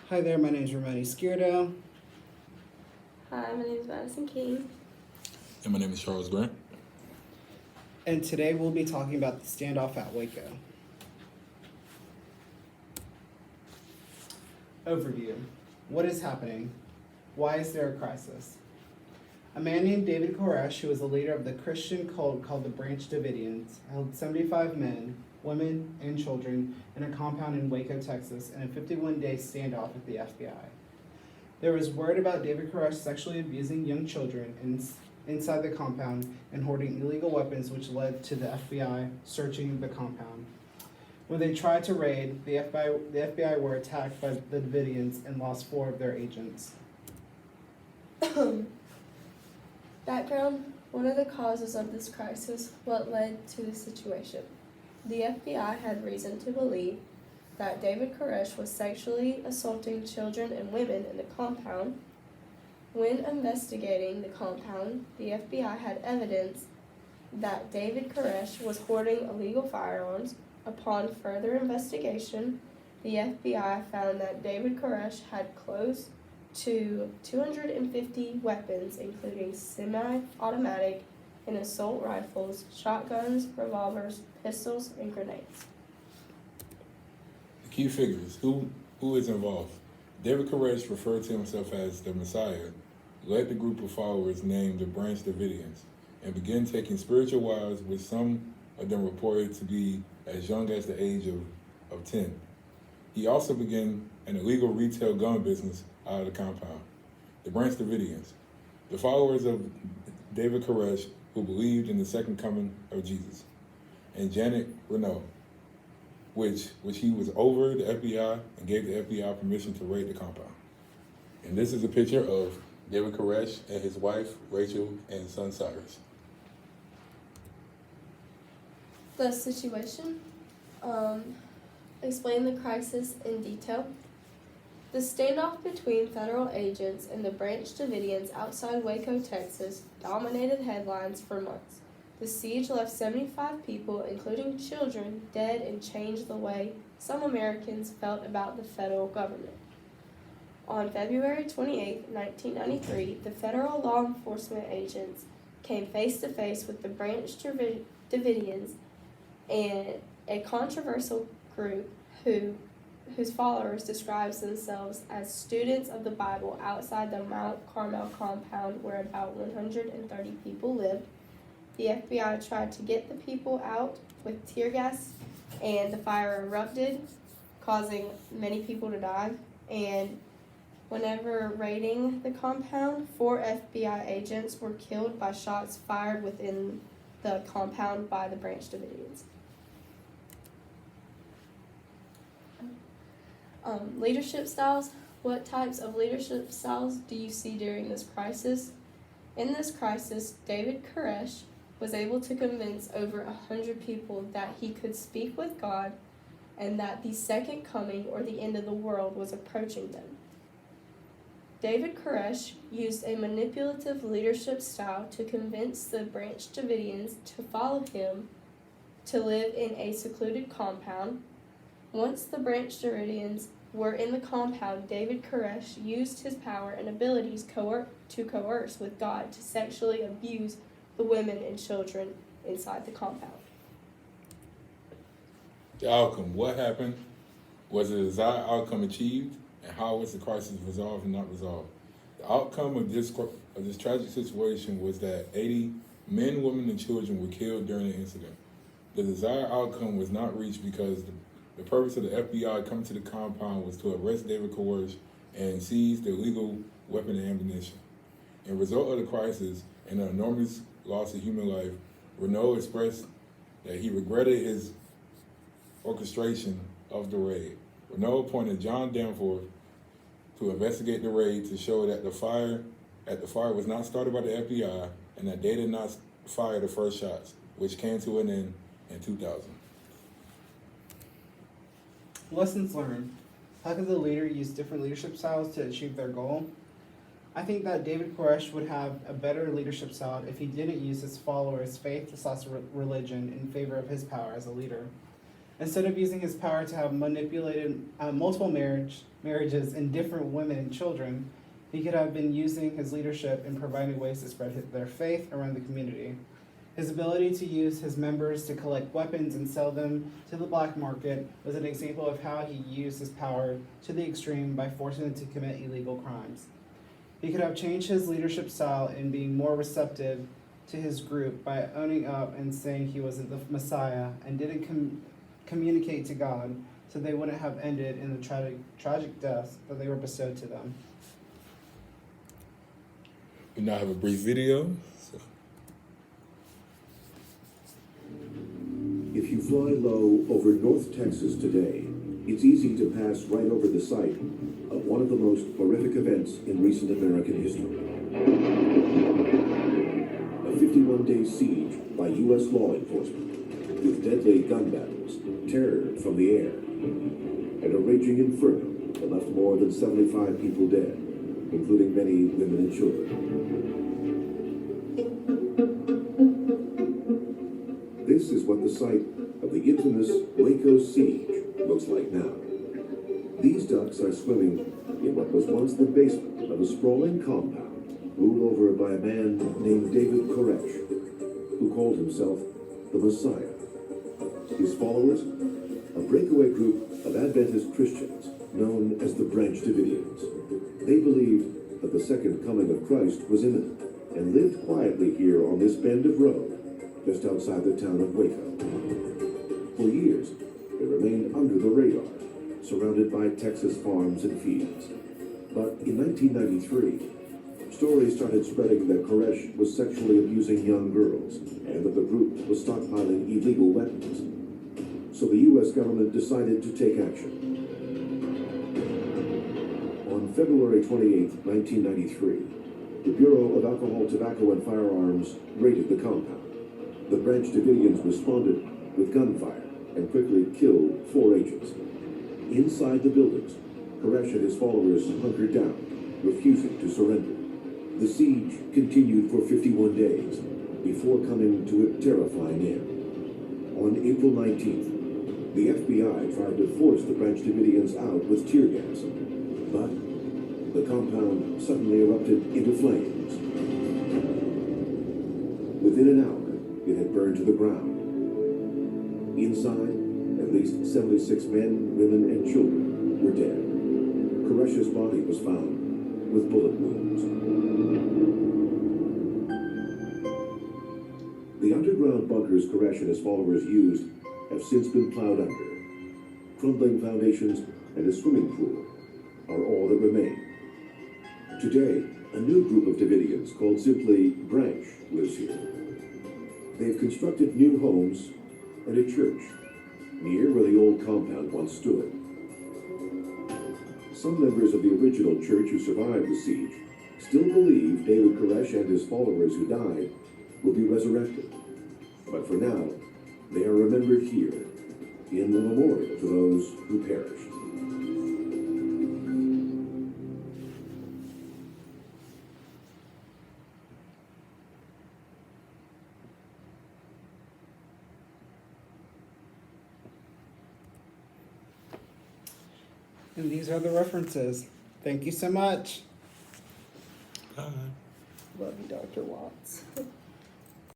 Hi there, my name is Ramoni Skirdo. Hi, my name is Madison King. And my name is Charles Grant. And today we'll be talking about the standoff at Waco. Overview. What is happening? Why is there a crisis? A man named David Koresh, who was a leader of the Christian cult called the Branch Davidians, held 75 men, women, and children in a compound in Waco, Texas, in a 51-day standoff with the FBI. There was word about David Koresh sexually abusing young children inside the compound and hoarding illegal weapons, which led to the FBI searching the compound. When they tried to raid, the FBI were attacked by the Davidians and lost 4 of their agents. Background: one of the causes of this crisis, what led to the situation. The FBI had reason to believe that David Koresh was sexually assaulting children and women in the compound. When investigating the compound, the FBI had evidence that David Koresh was hoarding illegal firearms. Upon further investigation, the FBI found that David Koresh had close to 250 weapons, including semi-automatic and assault rifles, shotguns, revolvers, pistols, and grenades. The key figures. Who is involved? David Koresh, referred to himself as the Messiah, led the group of followers named the Branch Davidians and began taking spiritual wives, with some of them reported to be as young as the age of 10. He also began an illegal retail gun business out of the compound. The Branch Davidians, the followers of David Koresh, who believed in the second coming of Jesus, and Janet Renault, which he was over the FBI and gave the FBI permission to raid the compound. And this is a picture of David Koresh and his wife, Rachel, and son, Cyrus. The situation. Explain the crisis in detail. The standoff between federal agents and the Branch Davidians outside Waco, Texas, dominated headlines for months. The siege left 75 people, including children, dead and changed the way some Americans felt about the federal government. On February 28, 1993, the federal law enforcement agents came face to face with the Branch Davidians, and a controversial group whose followers describes themselves as students of the Bible outside the Mount Carmel compound, where about 130 people lived. The FBI tried to get the people out with tear gas, and the fire erupted, causing many people to die. And whenever raiding the compound, 4 FBI agents were killed by shots fired within the compound by the Branch Davidians. Leadership styles. What types of leadership styles do you see during this crisis? In this crisis, David Koresh was able to convince over 100 people that he could speak with God and that the second coming or the end of the world was approaching them. David Koresh used a manipulative leadership style to convince the Branch Davidians to follow him, to live in a secluded compound. Once the Branch Davidians were in the compound, David Koresh used his power and abilities to coerce with God to sexually abuse the women and children inside the compound. The outcome. What happened? Was the desired outcome achieved? And how was the crisis resolved and not resolved? The outcome of this tragic situation was that 80 men, women, and children were killed during the incident. The desired outcome was not reached because the purpose of the FBI coming to the compound was to arrest David Koresh and seize the illegal weapon and ammunition. As a result of the crisis and the enormous loss of human life, Renault expressed that he regretted his orchestration of the raid. Renault appointed John Danforth to investigate the raid to show that the fire was not started by the FBI and that they did not fire the first shots, which came to an end in 2000. Lessons learned. How could the leader use different leadership styles to achieve their goal? I think that David Koresh would have a better leadership style if he didn't use his followers' faith/religion in favor of his power as a leader. Instead of using his power to have manipulated multiple marriages and different women and children, he could have been using his leadership in providing ways to spread their faith around the community. His ability to use his members to collect weapons and sell them to the black market was an example of how he used his power to the extreme by forcing them to commit illegal crimes. He could have changed his leadership style in being more receptive to his group by owning up and saying he wasn't the Messiah and didn't communicate to God, so they wouldn't have ended in the tragic deaths that they were bestowed to them. We now have a brief video. So. If you fly low over North Texas today, it's easy to pass right over the site of one of the most horrific events in recent American history. A 51-day siege by U.S. law enforcement, with deadly gun battles, terror from the air, and a raging inferno that left more than 75 people dead, including many women and children. This is what the site of the infamous Waco siege looks like now. These ducks are swimming in what was once the basement of a sprawling compound ruled over by a man named David Koresh, who called himself the Messiah. His followers, a breakaway group of Adventist Christians known as the Branch Davidians. They believed that the second coming of Christ was imminent and lived quietly here on this bend of road just outside the town of Waco. For years, they remained under the radar, surrounded by Texas farms and fields. But in 1993, stories started spreading that Koresh was sexually abusing young girls and that the group was stockpiling illegal weapons. So the U.S. government decided to take action. On February 28, 1993, the Bureau of Alcohol, Tobacco, and Firearms raided the compound. The Branch Davidians responded with gunfire and quickly killed 4 agents. Inside the buildings, Koresh and his followers hunkered down, refusing to surrender. The siege continued for 51 days before coming to a terrifying end. On April 19th, the FBI tried to force the Branch Davidians out with tear gas, but the compound suddenly erupted into flames. Within an hour, it had burned to the ground. Inside, at least 76 men, women, and children were dead. Koresh's body was found with bullet wounds. The underground bunkers Koresh and his followers used have since been plowed under. Crumbling foundations and a swimming pool are all that remain. Today, a new group of Davidians called simply Branch lives here. They've constructed new homes and a church near where the old compound once stood. Some members of the original church who survived the siege still believe David Koresh and his followers who died will be resurrected. But for now, they are remembered here in the memorial to those who perished. And these are the references. Thank you so much. Bye. Love you, Dr. Watts.